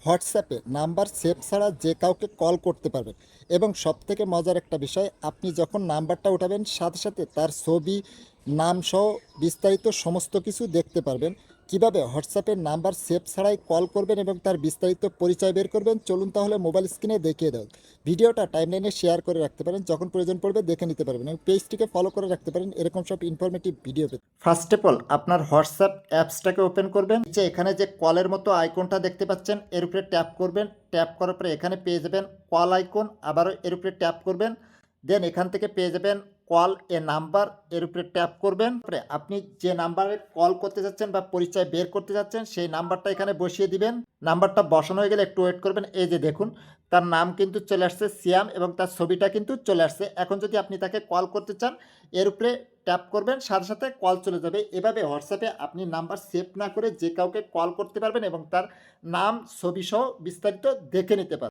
হোয়াটসঅ্যাপে number save ছাড়া যে কাউকে কল করতে পারবেন এবং সবথেকে মজার একটা বিষয়, আপনি যখন নাম্বারটা উঠাবেন সাথে সাথে তার ছবি, নাম সহ বিস্তারিত সমস্ত কিছু দেখতে পারবেন। কিভাবে হোয়াটসঅ্যাপের নাম্বার সেভ ছাড়াই কল করবেন এবং তার বিস্তারিত পরিচয় বের করবেন, চলুন তাহলে মোবাইল স্ক্রিনে দেখিয়ে দাও। ভিডিওটা টাইমলাইনে শেয়ার করে রাখতে পারেন, যখন প্রয়োজন পড়বে দেখে নিতে পারবেন এবং পেজটিকে ফলো করে রাখতে পারেন এরকম সব ইনফরমেটিভ ভিডিও পেতে। ফার্স্ট অফ অল আপনার হোয়াটসঅ্যাপ অ্যাপসটাকে ওপেন করবেন। যে এখানে যে কলের মতো আইকনটা দেখতে পাচ্ছেন এর উপরে ট্যাপ করবেন। ট্যাপ করার পরে এখানে পেয়ে যাবেন কল আইকন, আবারও এর উপরে ট্যাপ করবেন। দেন এখান থেকে পেয়ে যাবেন কল এ নাম্বার, এর উপরে ট্যাপ করবেন। পরে আপনি যে নাম্বারে কল করতে যাচ্ছেন বা পরিচয় বের করতে যাচ্ছেন সেই নাম্বারটা এখানে বসিয়ে দিবেন। নাম্বারটা বসানো হয়ে গেলে একটু ওয়েট করবেন। এই যে দেখুন তার নাম কিন্তু চলে আসছে সিয়াম এবং তার ছবিটা কিন্তু চলে আসছে। এখন যদি আপনি তাকে কল করতে চান এর উপরে ট্যাপ করবেন, সাথে সাথে কল চলে যাবে। এভাবে হোয়াটসঅ্যাপে আপনি নাম্বার সেভ না করে যে কাউকে কল করতে পারবেন এবং তার নাম, ছবি সহ বিস্তারিত দেখে নিতে পারবেন।